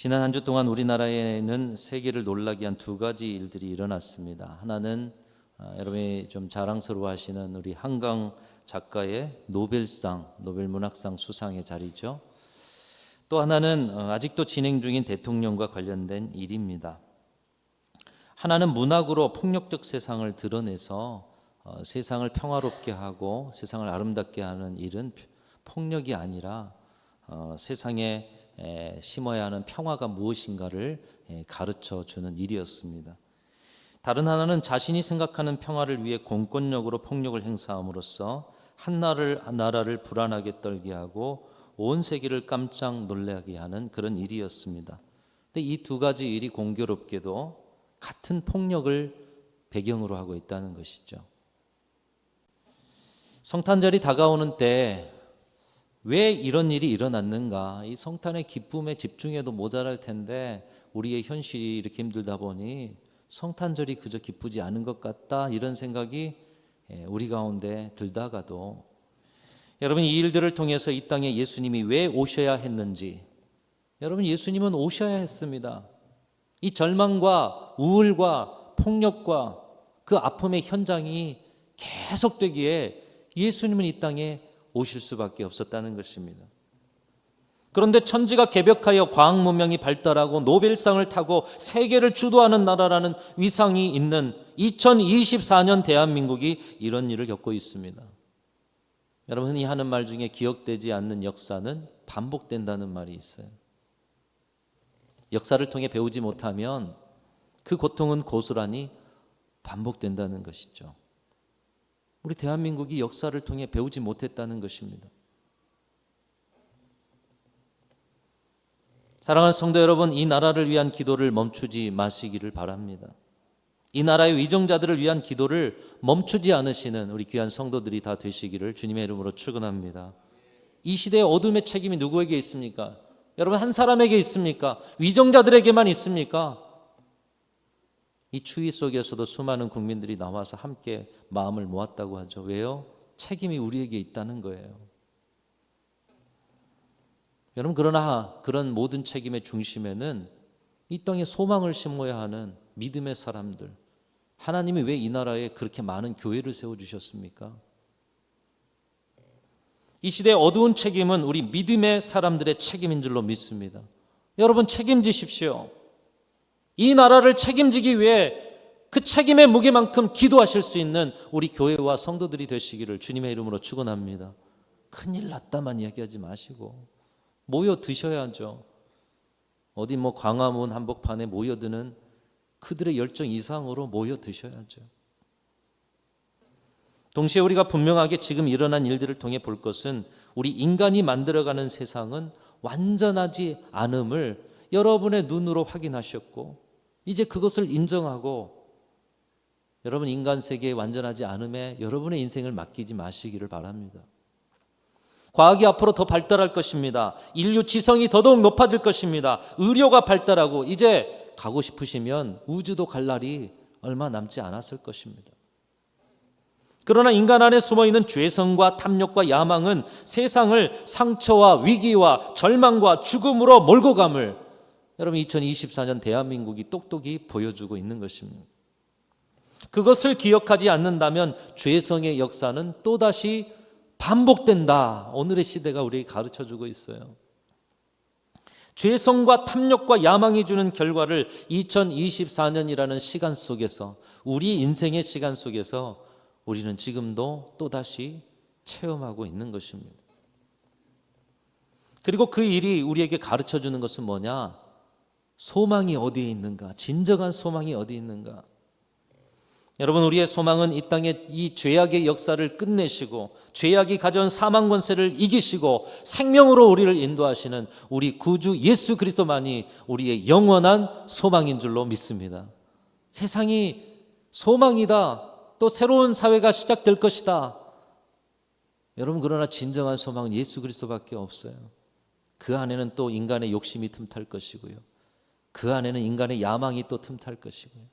지난 한 주 동안 우리나라에는 세계를 놀라게 한 두 가지 일들이 일어났습니다. 하나는 여러분이 좀 자랑스러워하시는 우리 한강 작가의 노벨상, 노벨문학상 수상의 자리죠. 또 하나는 아직도 진행 중인 대통령과 관련된 일입니다. 하나는 문학으로 폭력적 세상을 드러내서 세상을 평화롭게 하고 세상을 아름답게 하는 일은 폭력이 아니라 세상에 심어야 하는 평화가 무엇인가를 가르쳐 주는 일이었습니다. 다른 하나는 자신이 생각하는 평화를 위해 공권력으로 폭력을 행사함으로써 한 나라를 불안하게 떨게 하고 온 세계를 깜짝 놀라게 하는 그런 일이었습니다. 근데 이 두 가지 일이 공교롭게도 같은 폭력을 배경으로 하고 있다는 것이죠. 성탄절이 다가오는 때 왜 이런 일이 일어났는가? 이 성탄의 기쁨에 집중해도 모자랄 텐데 우리의 현실이 이렇게 힘들다 보니 성탄절이 그저 기쁘지 않은 것 같다, 이런 생각이 우리 가운데 들다가도 여러분, 이 일들을 통해서 이 땅에 예수님이 왜 오셔야 했는지, 여러분, 예수님은 오셔야 했습니다. 이 절망과 우울과 폭력과 그 아픔의 현장이 계속되기에 예수님은 이 땅에 오실 수밖에 없었다는 것입니다. 그런데 천지가 개벽하여 과학 문명이 발달하고 노벨상을 타고 세계를 주도하는 나라라는 위상이 있는 2024년 대한민국이 이런 일을 겪고 있습니다. 여러분, 흔히 하는 말 중에 기억되지 않는 역사는 반복된다는 말이 있어요. 역사를 통해 배우지 못하면 그 고통은 고스란히 반복된다는 것이죠. 우리 대한민국이 역사를 통해 배우지 못했다는 것입니다. 사랑하는 성도 여러분, 이 나라를 위한 기도를 멈추지 마시기를 바랍니다. 이 나라의 위정자들을 위한 기도를 멈추지 않으시는 우리 귀한 성도들이 다 되시기를 주님의 이름으로 축원합니다. 이 시대의 어둠의 책임이 누구에게 있습니까? 여러분, 한 사람에게 있습니까? 위정자들에게만 있습니까? 이 추위 속에서도 수많은 국민들이 나와서 함께 마음을 모았다고 하죠. 왜요? 책임이 우리에게 있다는 거예요. 여러분, 그러나 그런 모든 책임의 중심에는 이 땅에 소망을 심어야 하는 믿음의 사람들, 하나님이 왜 이 나라에 그렇게 많은 교회를 세워주셨습니까? 이 시대의 어두운 책임은 우리 믿음의 사람들의 책임인 줄로 믿습니다. 여러분, 책임지십시오. 이 나라를 책임지기 위해 그 책임의 무게만큼 기도하실 수 있는 우리 교회와 성도들이 되시기를 주님의 이름으로 축원합니다. 큰일 났다만 이야기하지 마시고 모여 드셔야죠. 어디 광화문 한복판에 모여드는 그들의 열정 이상으로 모여 드셔야죠. 동시에 우리가 분명하게 지금 일어난 일들을 통해 볼 것은 우리 인간이 만들어가는 세상은 완전하지 않음을 여러분의 눈으로 확인하셨고 이제 그것을 인정하고 여러분, 인간 세계에 완전하지 않음에 여러분의 인생을 맡기지 마시기를 바랍니다. 과학이 앞으로 더 발달할 것입니다. 인류 지성이 더더욱 높아질 것입니다. 의료가 발달하고 이제 가고 싶으시면 우주도 갈 날이 얼마 남지 않았을 것입니다. 그러나 인간 안에 숨어있는 죄성과 탐욕과 야망은 세상을 상처와 위기와 절망과 죽음으로 몰고 감을 여러분, 2024년 대한민국이 똑똑히 보여주고 있는 것입니다. 그것을 기억하지 않는다면 죄성의 역사는 또다시 반복된다. 오늘의 시대가 우리에게 가르쳐주고 있어요. 죄성과 탐욕과 야망이 주는 결과를 2024년이라는 시간 속에서, 우리 인생의 시간 속에서 우리는 지금도 또다시 체험하고 있는 것입니다. 그리고 그 일이 우리에게 가르쳐주는 것은 뭐냐? 소망이 어디에 있는가? 진정한 소망이 어디에 있는가? 여러분, 우리의 소망은 이 땅에 이 죄악의 역사를 끝내시고 죄악이 가져온 사망 권세를 이기시고 생명으로 우리를 인도하시는 우리 구주 예수 그리스도만이 우리의 영원한 소망인 줄로 믿습니다. 세상이 소망이다, 또 새로운 사회가 시작될 것이다. 여러분, 그러나 진정한 소망은 예수 그리스도밖에 없어요. 그 안에는 또 인간의 욕심이 틈탈 것이고요, 그 안에는 인간의 야망이 또 틈탈 것이고요,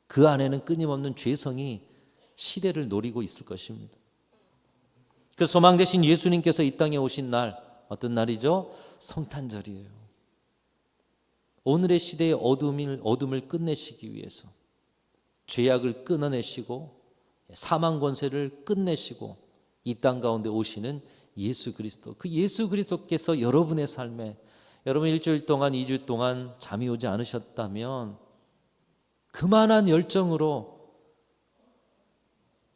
그 안에는 끊임없는 죄성이 시대를 노리고 있을 것입니다. 그 소망 되신 예수님께서 이 땅에 오신 날, 어떤 날이죠? 성탄절이에요. 오늘의 시대의 어둠을 끝내시기 위해서 죄악을 끊어내시고 사망 권세를 끝내시고 이 땅 가운데 오시는 예수 그리스도, 그 예수 그리스도께서 여러분의 삶에, 여러분 일주일 동안 2주 동안 잠이 오지 않으셨다면 그만한 열정으로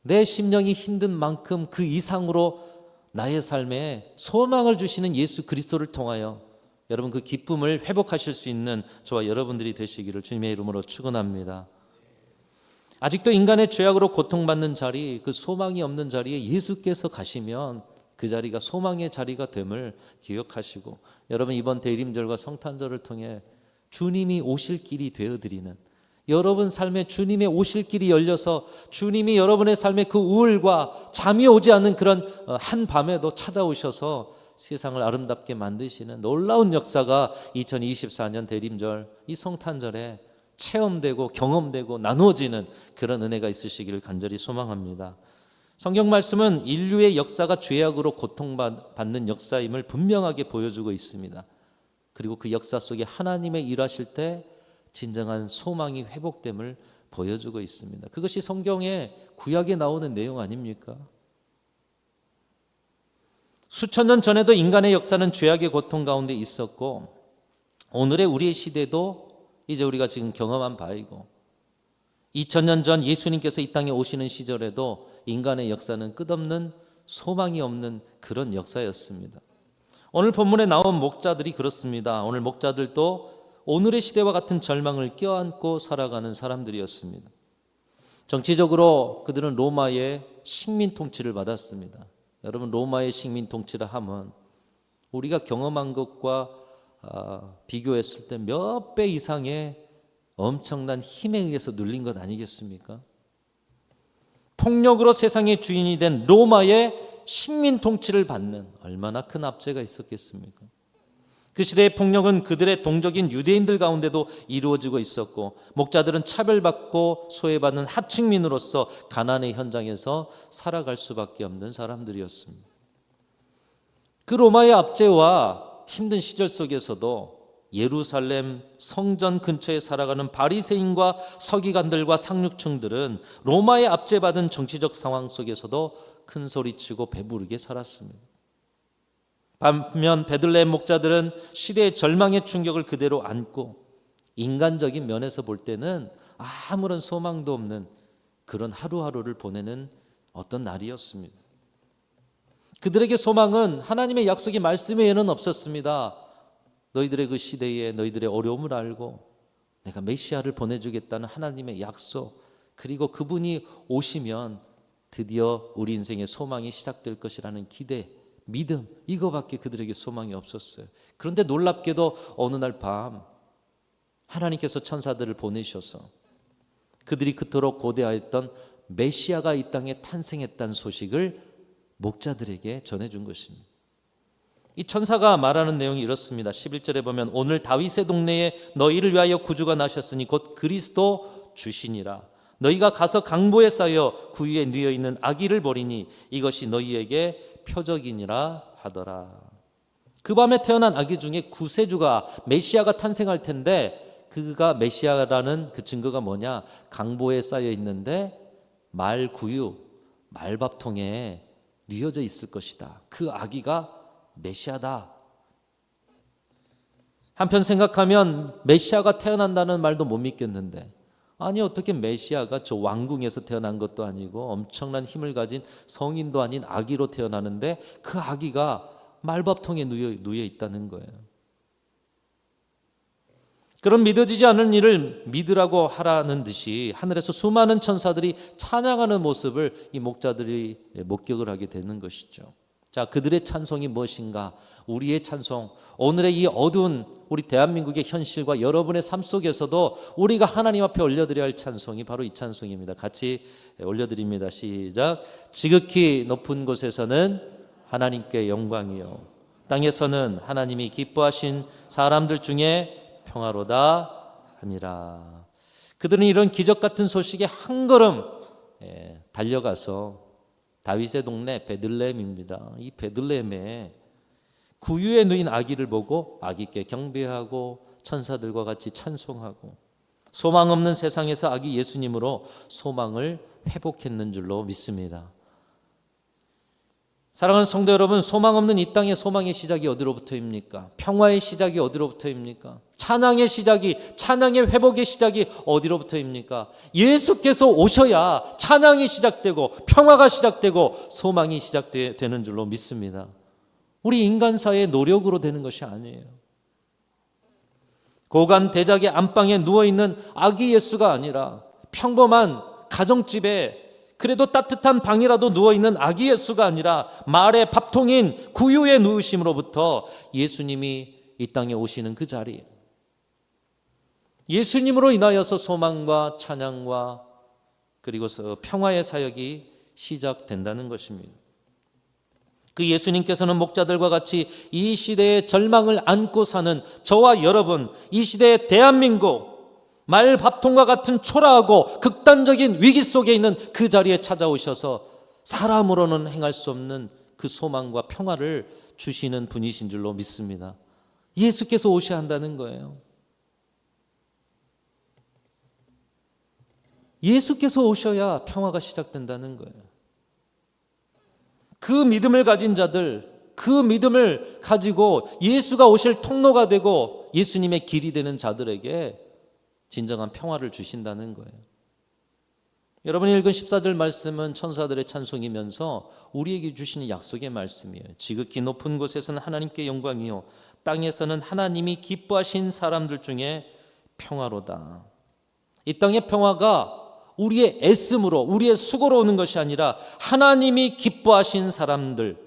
내 심령이 힘든 만큼 그 이상으로 나의 삶에 소망을 주시는 예수 그리스도를 통하여 여러분 그 기쁨을 회복하실 수 있는 저와 여러분들이 되시기를 주님의 이름으로 축원합니다. 아직도 인간의 죄악으로 고통받는 자리, 그 소망이 없는 자리에 예수께서 가시면 그 자리가 소망의 자리가 됨을 기억하시고, 여러분 이번 대림절과 성탄절을 통해 주님이 오실 길이 되어드리는, 여러분 삶에 주님의 오실 길이 열려서 주님이 여러분의 삶에 그 우울과 잠이 오지 않는 그런 한 밤에도 찾아오셔서 세상을 아름답게 만드시는 놀라운 역사가 2024년 대림절 이 성탄절에 체험되고 경험되고 나누어지는 그런 은혜가 있으시기를 간절히 소망합니다. 성경 말씀은 인류의 역사가 죄악으로 고통받는 역사임을 분명하게 보여주고 있습니다. 그리고 그 역사 속에 하나님의 일하실 때 진정한 소망이 회복됨을 보여주고 있습니다. 그것이 성경의 구약에 나오는 내용 아닙니까? 수천 년 전에도 인간의 역사는 죄악의 고통 가운데 있었고, 오늘의 우리의 시대도 이제 우리가 지금 경험한 바이고, 2000년 전 예수님께서 이 땅에 오시는 시절에도 인간의 역사는 끝없는 소망이 없는 그런 역사였습니다. 오늘 본문에 나온 목자들이 그렇습니다. 오늘 목자들도 오늘의 시대와 같은 절망을 껴안고 살아가는 사람들이었습니다. 정치적으로 그들은 로마의 식민 통치를 받았습니다. 여러분, 로마의 식민 통치를 하면 우리가 경험한 것과 비교했을 때 몇 배 이상의 엄청난 힘에 의해서 눌린 것 아니겠습니까? 폭력으로 세상의 주인이 된 로마의 식민 통치를 받는 얼마나 큰 압제가 있었겠습니까? 그 시대의 폭력은 그들의 동족인 유대인들 가운데도 이루어지고 있었고, 목자들은 차별받고 소외받는 하층민으로서 가난의 현장에서 살아갈 수밖에 없는 사람들이었습니다. 그 로마의 압제와 힘든 시절 속에서도 예루살렘 성전 근처에 살아가는 바리새인과 서기관들과 상류층들은 로마의 압제받은 정치적 상황 속에서도 큰 소리치고 배부르게 살았습니다. 반면 베들레헴 목자들은 시대의 절망의 충격을 그대로 안고 인간적인 면에서 볼 때는 아무런 소망도 없는 그런 하루하루를 보내는 어떤 날이었습니다. 그들에게 소망은 하나님의 약속의 말씀 외에는 없었습니다. 너희들의 그 시대에 너희들의 어려움을 알고 내가 메시아를 보내주겠다는 하나님의 약속, 그리고 그분이 오시면 드디어 우리 인생의 소망이 시작될 것이라는 기대, 믿음, 이거밖에 그들에게 소망이 없었어요. 그런데 놀랍게도 어느 날 밤 하나님께서 천사들을 보내셔서 그들이 그토록 고대하였던 메시아가 이 땅에 탄생했다는 소식을 목자들에게 전해준 것입니다. 이 천사가 말하는 내용이 이렇습니다. 11절에 보면 오늘 다윗의 동네에 너희를 위하여 구주가 나셨으니 곧 그리스도 주시니라. 너희가 가서 강보에 쌓여 구유에 누워 있는 아기를 보리니 이것이 너희에게 표적이니라 하더라. 그 밤에 태어난 아기 중에 구세주가 메시아가 탄생할 텐데, 그가 메시아라는 그 증거가 뭐냐? 강보에 쌓여 있는데 말구유, 말밥통에 뉘어져 있을 것이다. 그 아기가 메시아다. 한편 생각하면 메시아가 태어난다는 말도 못 믿겠는데, 아니 어떻게 메시아가 저 왕궁에서 태어난 것도 아니고 엄청난 힘을 가진 성인도 아닌 아기로 태어나는데 그 아기가 말밥통에 누워 있다는 거예요. 그런 믿어지지 않은 일을 믿으라고 하라는 듯이 하늘에서 수많은 천사들이 찬양하는 모습을 이 목자들이 목격을 하게 되는 것이죠. 자, 그들의 찬송이 무엇인가? 우리의 찬송, 오늘의 이 어두운 우리 대한민국의 현실과 여러분의 삶 속에서도 우리가 하나님 앞에 올려드려야 할 찬송이 바로 이 찬송입니다. 같이 올려드립니다. 시작. 지극히 높은 곳에서는 하나님께 영광이요, 땅에서는 하나님이 기뻐하신 사람들 중에 평화로다 하니라. 그들은 이런 기적 같은 소식에 한 걸음 달려가서 다윗의 동네 베들레헴입니다. 이 베들레헴에 구유에 누인 아기를 보고 아기께 경배하고 천사들과 같이 찬송하고 소망 없는 세상에서 아기 예수님으로 소망을 회복했는 줄로 믿습니다. 사랑하는 성도 여러분, 소망 없는 이 땅의 소망의 시작이 어디로부터입니까? 평화의 시작이 어디로부터입니까? 찬양의 시작이, 찬양의 회복의 시작이 어디로부터입니까? 예수께서 오셔야 찬양이 시작되고 평화가 시작되고 소망이 시작되는 줄로 믿습니다. 우리 인간사의 노력으로 되는 것이 아니에요. 고관 대작의 안방에 누워있는 아기 예수가 아니라 평범한 가정집에 그래도 따뜻한 방이라도 누워있는 아기 예수가 아니라 말의 밥통인 구유의 누우심으로부터 예수님이 이 땅에 오시는 그 자리, 예수님으로 인하여서 소망과 찬양과 그리고 평화의 사역이 시작된다는 것입니다. 그 예수님께서는 목자들과 같이 이 시대의 절망을 안고 사는 저와 여러분, 이 시대의 대한민국, 말밥통과 같은 초라하고 극단적인 위기 속에 있는 그 자리에 찾아오셔서 사람으로는 행할 수 없는 그 소망과 평화를 주시는 분이신 줄로 믿습니다. 예수께서 오셔야 한다는 거예요. 예수께서 오셔야 평화가 시작된다는 거예요. 그 믿음을 가진 자들, 그 믿음을 가지고 예수가 오실 통로가 되고 예수님의 길이 되는 자들에게 진정한 평화를 주신다는 거예요. 여러분이 읽은 14절 말씀은 천사들의 찬송이면서 우리에게 주시는 약속의 말씀이에요. 지극히 높은 곳에서는 하나님께 영광이요 땅에서는 하나님이 기뻐하신 사람들 중에 평화로다. 이 땅의 평화가 우리의 애씀으로, 우리의 수고로 오는 것이 아니라 하나님이 기뻐하신 사람들,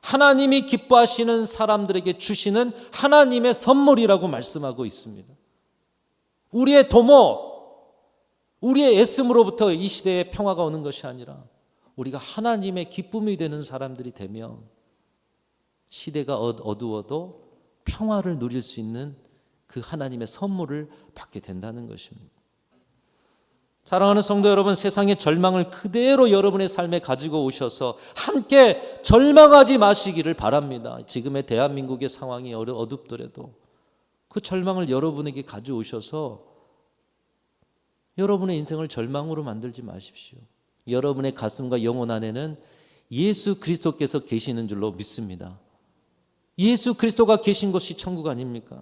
하나님이 기뻐하시는 사람들에게 주시는 하나님의 선물이라고 말씀하고 있습니다. 우리의 도모, 우리의 애씀으로부터 이 시대에 평화가 오는 것이 아니라 우리가 하나님의 기쁨이 되는 사람들이 되면 시대가 어두워도 평화를 누릴 수 있는 그 하나님의 선물을 받게 된다는 것입니다. 사랑하는 성도 여러분, 세상의 절망을 그대로 여러분의 삶에 가지고 오셔서 함께 절망하지 마시기를 바랍니다. 지금의 대한민국의 상황이 어둡더라도 그 절망을 여러분에게 가져오셔서 여러분의 인생을 절망으로 만들지 마십시오. 여러분의 가슴과 영혼 안에는 예수 그리스도께서 계시는 줄로 믿습니다. 예수 그리스도가 계신 곳이 천국 아닙니까?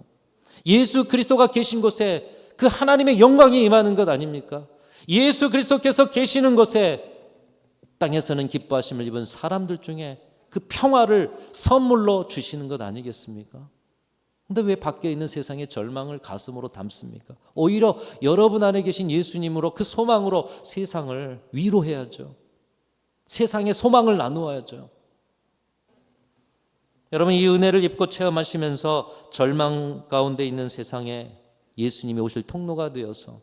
예수 그리스도가 계신 곳에 그 하나님의 영광이 임하는 것 아닙니까? 예수 그리스도께서 계시는 곳에 땅에서는 기뻐하심을 입은 사람들 중에 그 평화를 선물로 주시는 것 아니겠습니까? 그런데 왜 밖에 있는 세상의 절망을 가슴으로 담습니까? 오히려 여러분 안에 계신 예수님으로 그 소망으로 세상을 위로해야죠. 세상의 소망을 나누어야죠. 여러분, 이 은혜를 입고 체험하시면서 절망 가운데 있는 세상에 예수님이 오실 통로가 되어서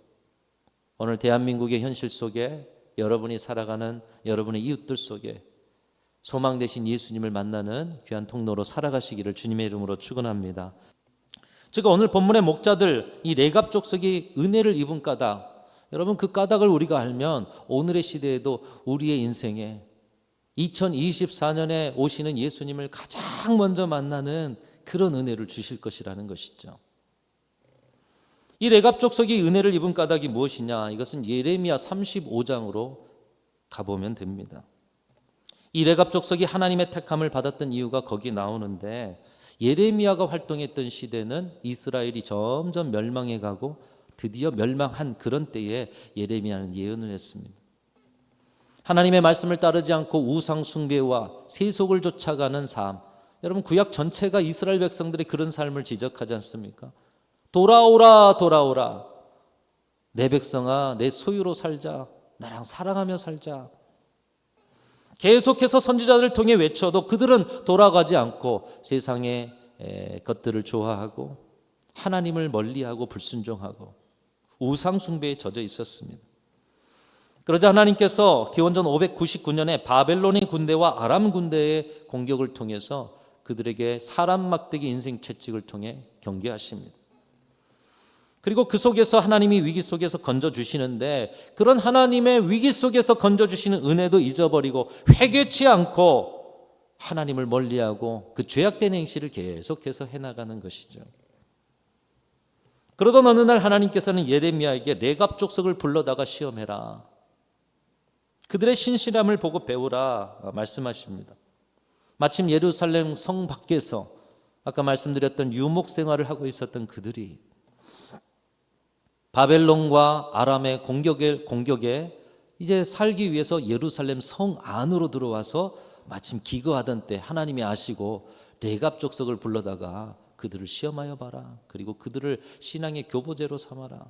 오늘 대한민국의 현실 속에 여러분이 살아가는 여러분의 이웃들 속에 소망 되신 예수님을 만나는 귀한 통로로 살아가시기를 주님의 이름으로 축원합니다. 제가 오늘 본문의 목자들, 이 레갑 족속이 은혜를 입은 까닭, 여러분 그 까닭을 우리가 알면 오늘의 시대에도 우리의 인생에 2024년에 오시는 예수님을 가장 먼저 만나는 그런 은혜를 주실 것이라는 것이죠. 이 레갑 족속이 은혜를 입은 까닭이 무엇이냐? 이것은 예레미야 35장으로 가보면 됩니다. 이 레갑 족속이 하나님의 택함을 받았던 이유가 거기 나오는데, 예레미야가 활동했던 시대는 이스라엘이 점점 멸망해가고 드디어 멸망한 그런 때에 예레미야는 예언을 했습니다. 하나님의 말씀을 따르지 않고 우상 숭배와 세속을 쫓아가는 삶, 여러분 구약 전체가 이스라엘 백성들의 그런 삶을 지적하지 않습니까? 돌아오라 돌아오라, 내 백성아 내 소유로 살자, 나랑 사랑하며 살자. 계속해서 선지자들을 통해 외쳐도 그들은 돌아가지 않고 세상의 것들을 좋아하고 하나님을 멀리하고 불순종하고 우상 숭배에 젖어 있었습니다. 그러자 하나님께서 기원전 599년에 바벨론의 군대와 아람 군대의 공격을 통해서 그들에게 사람 막대기 인생 채찍을 통해 경계하십니다. 그리고 그 속에서 하나님이 위기 속에서 건져주시는데, 그런 하나님의 위기 속에서 건져주시는 은혜도 잊어버리고 회개치 않고 하나님을 멀리하고 그 죄악된 행실을 계속해서 해나가는 것이죠. 그러던 어느 날 하나님께서는 예레미야에게 레갑 족속을 불러다가 시험해라, 그들의 신실함을 보고 배우라 말씀하십니다. 마침 예루살렘 성 밖에서 아까 말씀드렸던 유목 생활을 하고 있었던 그들이 바벨론과 아람의 공격에 이제 살기 위해서 예루살렘 성 안으로 들어와서 마침 기거하던 때 하나님이 아시고 레갑 족속을 불러다가 그들을 시험하여 봐라, 그리고 그들을 신앙의 교보제로 삼아라.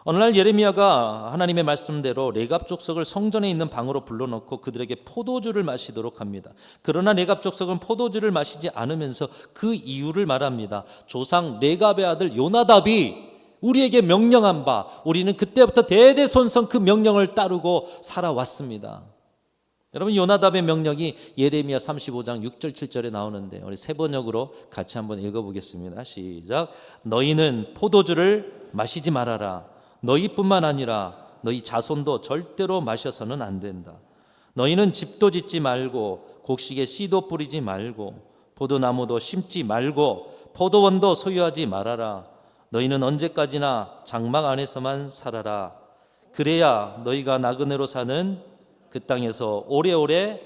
어느 날 예레미야가 하나님의 말씀대로 레갑 족속을 성전에 있는 방으로 불러놓고 그들에게 포도주를 마시도록 합니다. 그러나 레갑 족속은 포도주를 마시지 않으면서 그 이유를 말합니다. 조상 레갑의 아들 요나답이 우리에게 명령한 바 우리는 그때부터 대대손손 그 명령을 따르고 살아왔습니다. 여러분, 요나답의 명령이 예레미야 35장 6절 7절에 나오는데 우리 세 번역으로 같이 한번 읽어보겠습니다. 시작. 너희는 포도주를 마시지 말아라. 너희뿐만 아니라 너희 자손도 절대로 마셔서는 안 된다. 너희는 집도 짓지 말고 곡식에 씨도 뿌리지 말고 포도나무도 심지 말고 포도원도 소유하지 말아라. 너희는 언제까지나 장막 안에서만 살아라. 그래야 너희가 나그네로 사는 그 땅에서 오래오래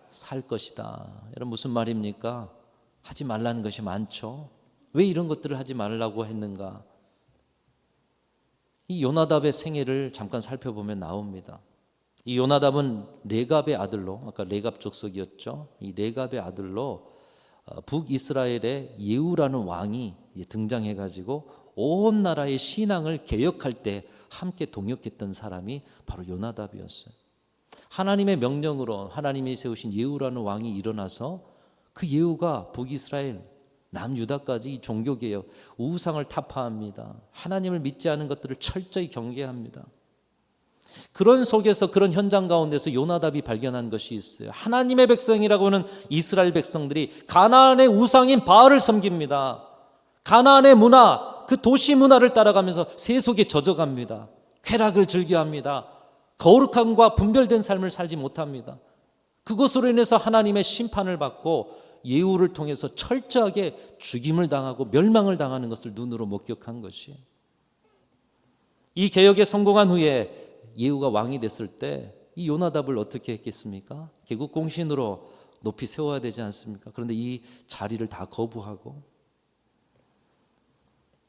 살 것이다. 여러분, 무슨 말입니까? 하지 말라는 것이 많죠. 왜 이런 것들을 하지 말라고 했는가? 이 요나답의 생애를 잠깐 살펴보면 나옵니다. 이 요나답은 레갑의 아들로, 아까 레갑 족속이었죠. 이 레갑의 아들로 북이스라엘의 예후라는 왕이 등장해가지고 온 나라의 신앙을 개혁할 때 함께 동역했던 사람이 바로 요나답이었어요. 하나님의 명령으로 하나님이 세우신 예후라는 왕이 일어나서 그 예후가 북이스라엘 남유다까지 이 종교개혁, 우상을 타파합니다. 하나님을 믿지 않은 것들을 철저히 경계합니다. 그런 속에서, 그런 현장 가운데서 요나답이 발견한 것이 있어요. 하나님의 백성이라고 하는 이스라엘 백성들이 가나안의 우상인 바알을 섬깁니다. 가나안의 문화, 그 도시 문화를 따라가면서 세속에 젖어갑니다. 쾌락을 즐겨합니다. 거룩함과 분별된 삶을 살지 못합니다. 그것으로 인해서 하나님의 심판을 받고 예후를 통해서 철저하게 죽임을 당하고 멸망을 당하는 것을 눈으로 목격한 것이, 이 개혁에 성공한 후에 예후가 왕이 됐을 때 이 요나답을 어떻게 했겠습니까? 개국 공신으로 높이 세워야 되지 않습니까? 그런데 이 자리를 다 거부하고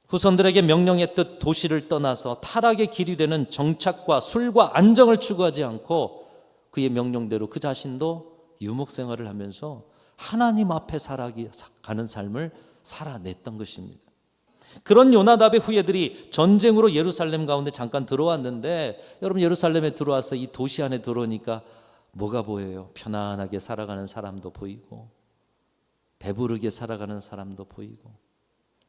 후손들에게 명령했듯 도시를 떠나서 타락의 길이 되는 정착과 술과 안정을 추구하지 않고 그의 명령대로 그 자신도 유목 생활을 하면서 하나님 앞에 살아가는 삶을 살아냈던 것입니다. 그런 요나답의 후예들이 전쟁으로 예루살렘 가운데 잠깐 들어왔는데, 여러분, 예루살렘에 들어와서 이 도시 안에 들어오니까 뭐가 보여요? 편안하게 살아가는 사람도 보이고 배부르게 살아가는 사람도 보이고,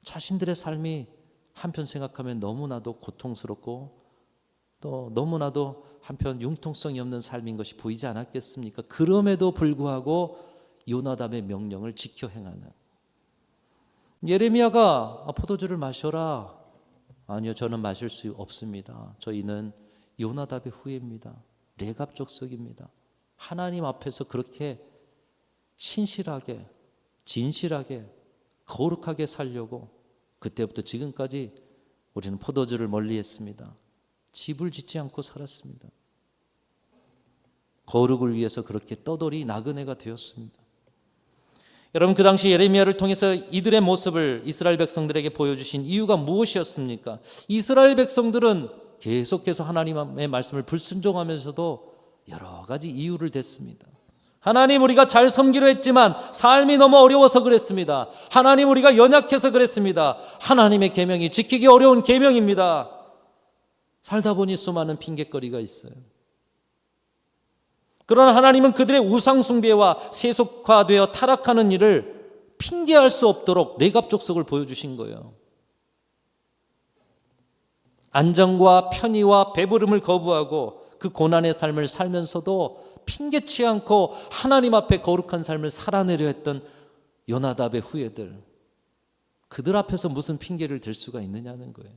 자신들의 삶이 한편 생각하면 너무나도 고통스럽고 또 너무나도 한편 융통성이 없는 삶인 것이 보이지 않았겠습니까? 그럼에도 불구하고 요나답의 명령을 지켜 행하는, 예레미야가 포도주를 마셔라. 아니요, 저는 마실 수 없습니다. 저희는 요나답의 후예입니다. 레갑 족속입니다. 하나님 앞에서 그렇게 신실하게, 진실하게, 거룩하게 살려고 그때부터 지금까지 우리는 포도주를 멀리했습니다. 집을 짓지 않고 살았습니다. 거룩을 위해서 그렇게 떠돌이 나그네가 되었습니다. 여러분, 그 당시 예레미야를 통해서 이들의 모습을 이스라엘 백성들에게 보여주신 이유가 무엇이었습니까? 이스라엘 백성들은 계속해서 하나님의 말씀을 불순종하면서도 여러 가지 이유를 댔습니다. 하나님, 우리가 잘 섬기려 했지만 삶이 너무 어려워서 그랬습니다. 하나님, 우리가 연약해서 그랬습니다. 하나님의 계명이 지키기 어려운 계명입니다. 살다 보니 수많은 핑계거리가 있어요. 그러나 하나님은 그들의 우상 숭배와 세속화되어 타락하는 일을 핑계할 수 없도록 레갑 족속을 보여주신 거예요. 안정과 편의와 배부름을 거부하고 그 고난의 삶을 살면서도 핑계치 않고 하나님 앞에 거룩한 삶을 살아내려 했던 요나답의 후예들, 그들 앞에서 무슨 핑계를 댈 수가 있느냐는 거예요.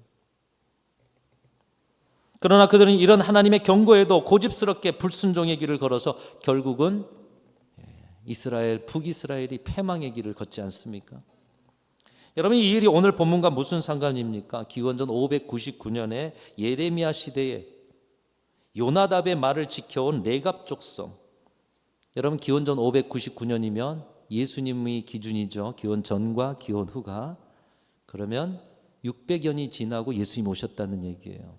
그러나 그들은 이런 하나님의 경고에도 고집스럽게 불순종의 길을 걸어서 결국은 북이스라엘이 패망의 길을 걷지 않습니까? 여러분, 이 일이 오늘 본문과 무슨 상관입니까? 기원전 599년에 예레미야 시대에 요나답의 말을 지켜온 레갑 족속. 여러분, 기원전 599년이면 예수님이 기준이죠. 기원 전과 기원 후가. 그러면 600년이 지나고 예수님 오셨다는 얘기예요.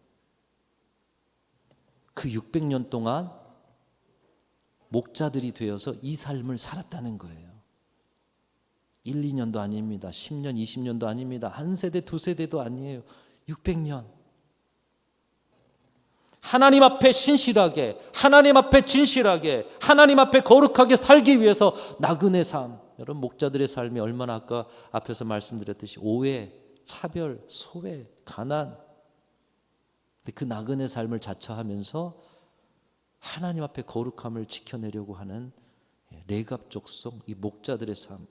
그 600년 동안 목자들이 되어서 이 삶을 살았다는 거예요. 1, 2년도 아닙니다. 10년, 20년도 아닙니다. 한 세대, 두 세대도 아니에요. 600년. 하나님 앞에 신실하게, 하나님 앞에 진실하게, 하나님 앞에 거룩하게 살기 위해서 나그네 삶. 여러분, 목자들의 삶이 얼마나 아까 앞에서 말씀드렸듯이 오해, 차별, 소외, 가난. 그 나그네 삶을 자처하면서 하나님 앞에 거룩함을 지켜내려고 하는 레갑 족속, 이 목자들의 삶.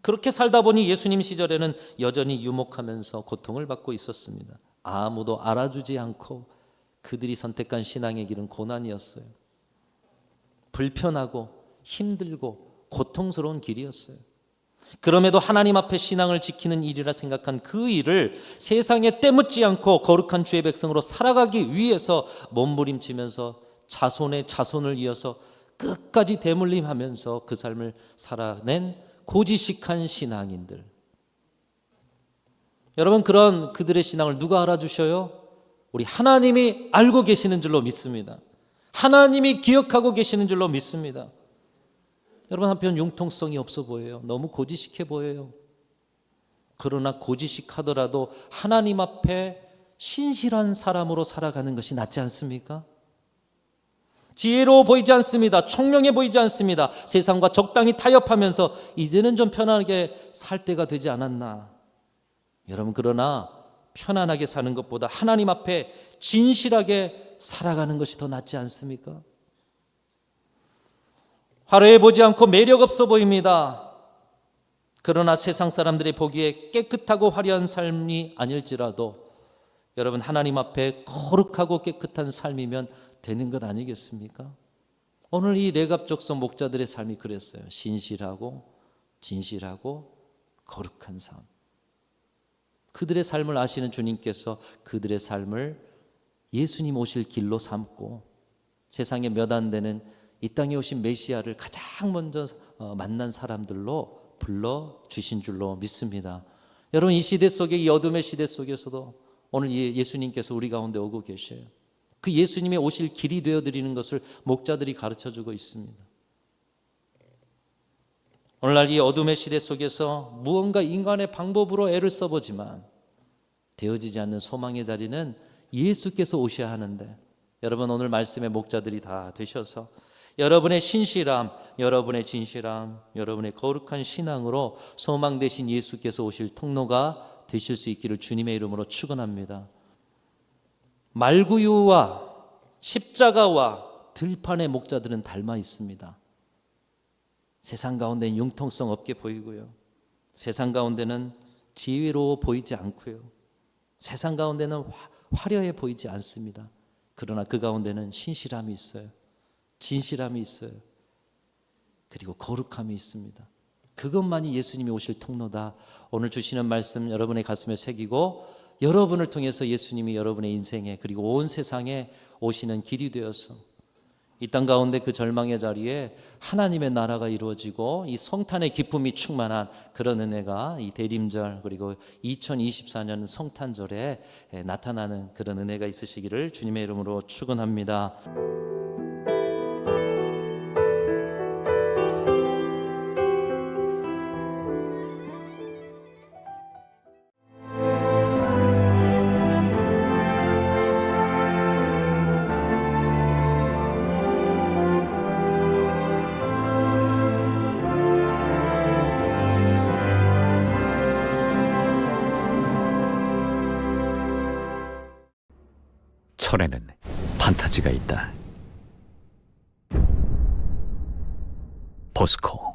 그렇게 살다 보니 예수님 시절에는 여전히 유목하면서 고통을 받고 있었습니다. 아무도 알아주지 않고 그들이 선택한 신앙의 길은 고난이었어요. 불편하고 힘들고 고통스러운 길이었어요. 그럼에도 하나님 앞에 신앙을 지키는 일이라 생각한 그 일을 세상에 때묻지 않고 거룩한 주의 백성으로 살아가기 위해서 몸부림치면서 자손의 자손을 이어서 끝까지 대물림하면서 그 삶을 살아낸 고지식한 신앙인들. 여러분, 그런 그들의 신앙을 누가 알아주셔요? 우리 하나님이 알고 계시는 줄로 믿습니다. 하나님이 기억하고 계시는 줄로 믿습니다. 여러분, 한편 융통성이 없어 보여요. 너무 고지식해 보여요. 그러나 고지식하더라도 하나님 앞에 신실한 사람으로 살아가는 것이 낫지 않습니까? 지혜로워 보이지 않습니다. 총명해 보이지 않습니다. 세상과 적당히 타협하면서 이제는 좀 편하게 살 때가 되지 않았나. 여러분, 그러나 편안하게 사는 것보다 하나님 앞에 진실하게 살아가는 것이 더 낫지 않습니까? 화려해 보지 않고 매력 없어 보입니다. 그러나 세상 사람들이 보기에 깨끗하고 화려한 삶이 아닐지라도 여러분, 하나님 앞에 거룩하고 깨끗한 삶이면 되는 것 아니겠습니까? 오늘 이 레갑 족속 목자들의 삶이 그랬어요. 신실하고 진실하고 거룩한 삶. 그들의 삶을 아시는 주님께서 그들의 삶을 예수님 오실 길로 삼고 세상에 몇 안 되는 이 땅에 오신 메시아를 가장 먼저 만난 사람들로 불러주신 줄로 믿습니다. 여러분, 이 시대 속에, 이 어둠의 시대 속에서도 오늘 예수님께서 우리 가운데 오고 계셔요. 그 예수님의 오실 길이 되어드리는 것을 목자들이 가르쳐주고 있습니다. 오늘날 이 어둠의 시대 속에서 무언가 인간의 방법으로 애를 써보지만 되어지지 않는 소망의 자리는 예수께서 오셔야 하는데, 여러분, 오늘 말씀의 목자들이 다 되셔서 여러분의 신실함, 여러분의 진실함, 여러분의 거룩한 신앙으로 소망 되신 예수께서 오실 통로가 되실 수 있기를 주님의 이름으로 축원합니다. 말구유와 십자가와 들판의 목자들은 닮아 있습니다. 세상 가운데는 융통성 없게 보이고요. 세상 가운데는 지혜로워 보이지 않고요. 세상 가운데는 화려해 보이지 않습니다. 그러나 그 가운데는 신실함이 있어요. 진실함이 있어요. 그리고 거룩함이 있습니다. 그것만이 예수님이 오실 통로다. 오늘 주시는 말씀 여러분의 가슴에 새기고 여러분을 통해서 예수님이 여러분의 인생에 그리고 온 세상에 오시는 길이 되어서 이 땅 가운데 그 절망의 자리에 하나님의 나라가 이루어지고 이 성탄의 기쁨이 충만한 그런 은혜가 이 대림절 그리고 2024년 성탄절에 나타나는 그런 은혜가 있으시기를 주님의 이름으로 축원합니다. 철에는 판타지가 있다. 포스코